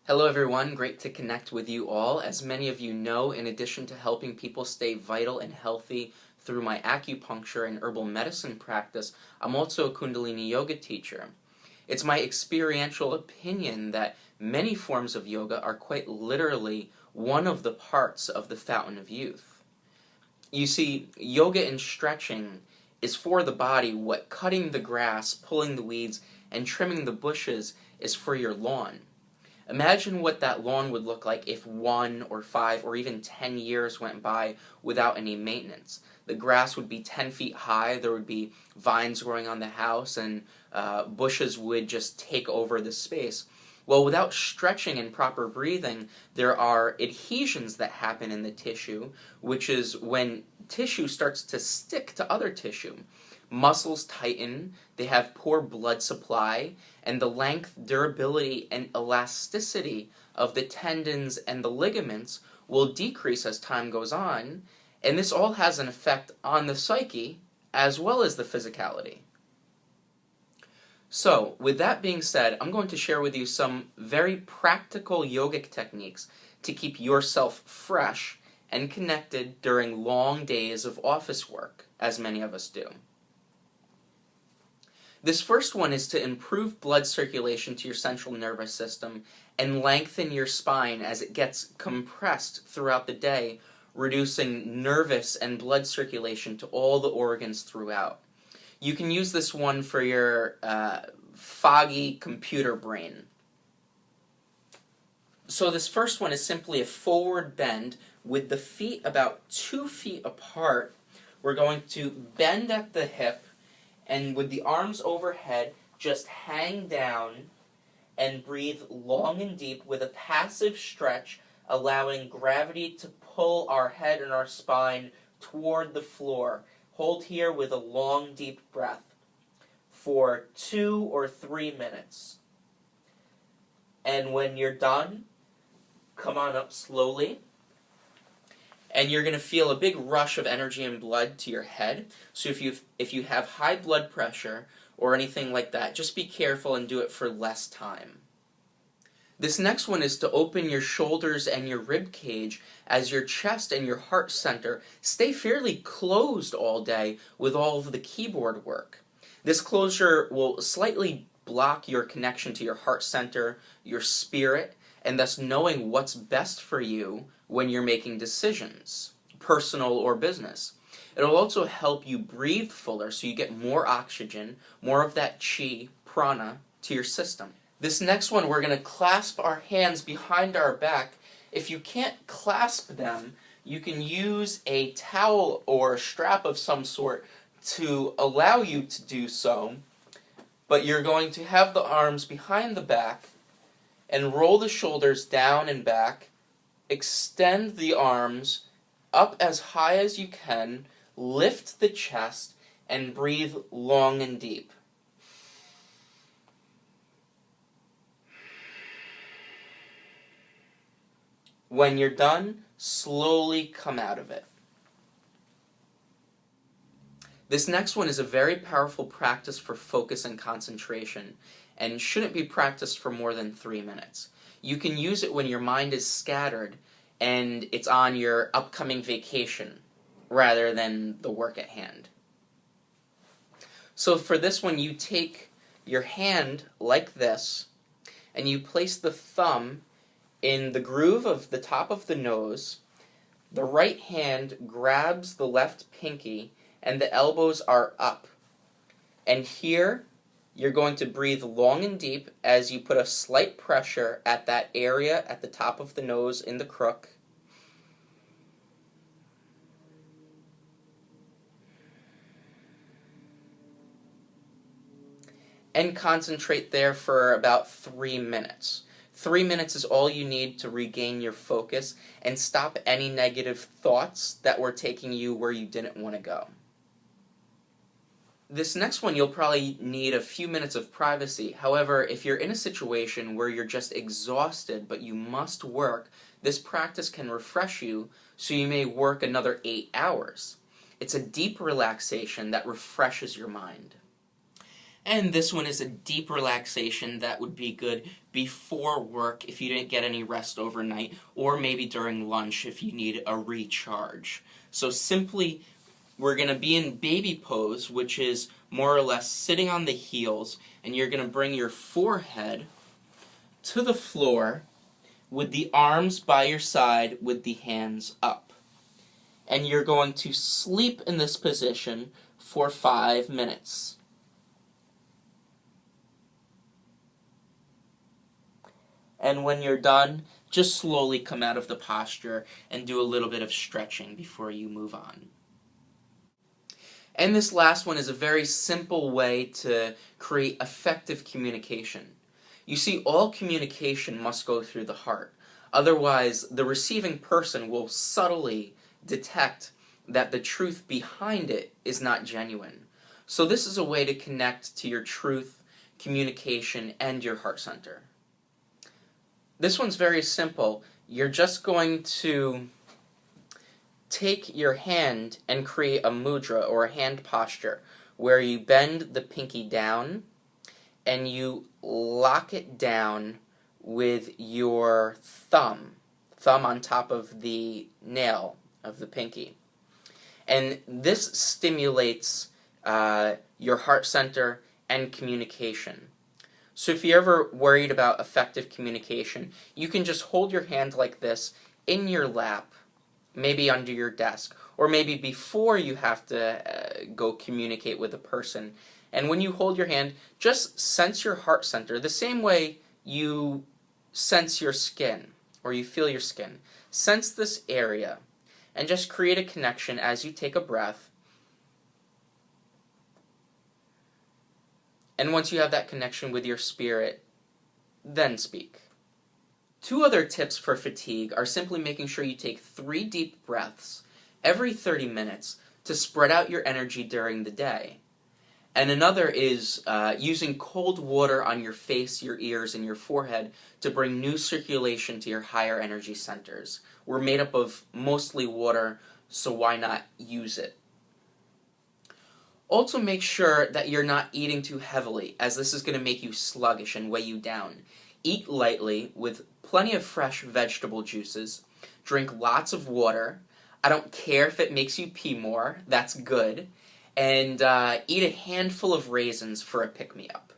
Hello everyone, great to connect with you all. As many of you know, in addition to helping people stay vital and healthy through my acupuncture and herbal medicine practice, I'm also a Kundalini yoga teacher. It's my experiential opinion that many forms of yoga are quite literally one of the parts of the fountain of youth. You see, yoga and stretching is for the body what cutting the grass, pulling the weeds, and trimming the bushes is for your lawn. Imagine what that lawn would look like if 1 or 5 or even 10 years went by without any maintenance. The grass would be 10 feet high, there would be vines growing on the house, and bushes would just take over the space. Well, without stretching and proper breathing, there are adhesions that happen in the tissue, which is when tissue starts to stick to other tissue. Muscles tighten, they have poor blood supply, and the length, durability, and elasticity of the tendons and the ligaments will decrease as time goes on, and this all has an effect on the psyche as well as the physicality. So, with that being said, I'm going to share with you some very practical yogic techniques to keep yourself fresh and connected during long days of office work, as many of us do. This first one is to improve blood circulation to your central nervous system and lengthen your spine as it gets compressed throughout the day, reducing nervous and blood circulation to all the organs throughout. You can use this one for your foggy computer brain. So this first one is simply a forward bend with the feet about 2 feet apart. We're going to bend at the hip, and with the arms overhead, just hang down and breathe long and deep with a passive stretch, allowing gravity to pull our head and our spine toward the floor. Hold here with a long, deep breath for 2 or 3 minutes. And when you're done, come on up slowly. And you're going to feel a big rush of energy and blood to your head. So if you have high blood pressure or anything like that, just be careful and do it for less time. This next one is to open your shoulders and your rib cage as your chest and your heart center stay fairly closed all day with all of the keyboard work. This closure will slightly block your connection to your heart center, your spirit, and thus knowing what's best for you when you're making decisions, personal or business. It'll also help you breathe fuller so you get more oxygen, more of that chi, prana, to your system. This next one, we're going to clasp our hands behind our back. If you can't clasp them, you can use a towel or a strap of some sort to allow you to do so, but you're going to have the arms behind the back and roll the shoulders down and back. Extend the arms up as high as you can, lift the chest, and breathe long and deep. When you're done, slowly come out of it. This next one is a very powerful practice for focus and concentration, and shouldn't be practiced for more than 3 minutes. You can use it when your mind is scattered and it's on your upcoming vacation rather than the work at hand. So for this one, you take your hand like this and you place the thumb in the groove of the top of the nose. The right hand grabs the left pinky and the elbows are up. And here, you're going to breathe long and deep as you put a slight pressure at that area at the top of the nose in the crook. And concentrate there for about 3 minutes. 3 minutes is all you need to regain your focus and stop any negative thoughts that were taking you where you didn't want to go. This next one, you'll probably need a few minutes of privacy. However, if you're in a situation where you're just exhausted but you must work, this practice can refresh you so you may work another 8 hours. It's a deep relaxation that refreshes your mind. And this one is a deep relaxation that would be good before work if you didn't get any rest overnight, or maybe during lunch if you need a recharge. So simply, we're going to be in baby pose, which is more or less sitting on the heels, and you're going to bring your forehead to the floor with the arms by your side with the hands up. And you're going to sleep in this position for 5 minutes. And when you're done, just slowly come out of the posture and do a little bit of stretching before you move on. And this last one is a very simple way to create effective communication. You see, all communication must go through the heart. Otherwise, the receiving person will subtly detect that the truth behind it is not genuine. So this is a way to connect to your truth, communication, and your heart center. This one's very simple. You're just going to take your hand and create a mudra, or a hand posture, where you bend the pinky down and you lock it down with your thumb on top of the nail of the pinky. And this stimulates your heart center and communication. So if you're ever worried about effective communication, you can just hold your hand like this in your lap, maybe under your desk, or maybe before you have to go communicate with a person. And when you hold your hand, just sense your heart center the same way you sense your skin, or you feel your skin. Sense this area, and just create a connection as you take a breath. And once you have that connection with your spirit, then speak. 2 other tips for fatigue are simply making sure you take 3 deep breaths every 30 minutes to spread out your energy during the day. And another is using cold water on your face, your ears, and your forehead to bring new circulation to your higher energy centers. We're made up of mostly water, so why not use it? Also, make sure that you're not eating too heavily, as this is going to make you sluggish and weigh you down. Eat lightly with plenty of fresh vegetable juices. Drink lots of water. I don't care if it makes you pee more, that's good. And eat a handful of raisins for a pick-me-up.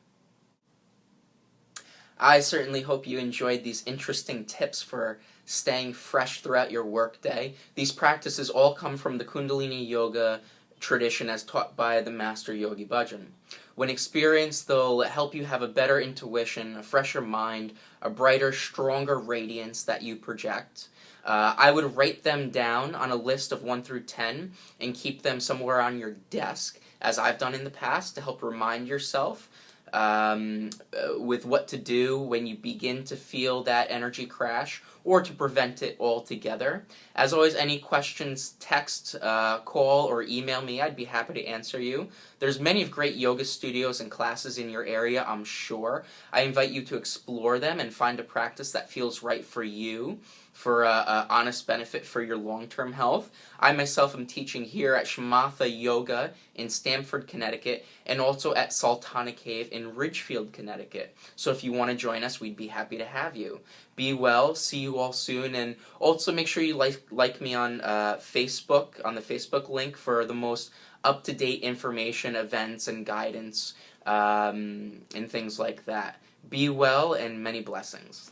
I certainly hope you enjoyed these interesting tips for staying fresh throughout your workday. These practices all come from the Kundalini Yoga tradition as taught by the Master Yogi Bhajan. When experienced, they'll help you have a better intuition, a fresher mind, a brighter, stronger radiance that you project. I would write them down on a list of 1 through 10 and keep them somewhere on your desk, as I've done in the past, to help remind yourself with what to do when you begin to feel that energy crash, or to prevent it altogether. As always, any questions, text, call, or email me. I'd be happy to answer you. There's many great yoga studios and classes in your area, I'm sure. I invite you to explore them and find a practice that feels right for you, for honest benefit for your long-term health. I myself am teaching here at Shamatha Yoga in Stamford, Connecticut, and also at Sultana Cave in Ridgefield, Connecticut. So if you want to join us, we'd be happy to have you. Be well, see you all soon, and also make sure you like me on Facebook, on the Facebook link, for the most up-to-date information, events, and guidance, and things like that. Be well, and many blessings.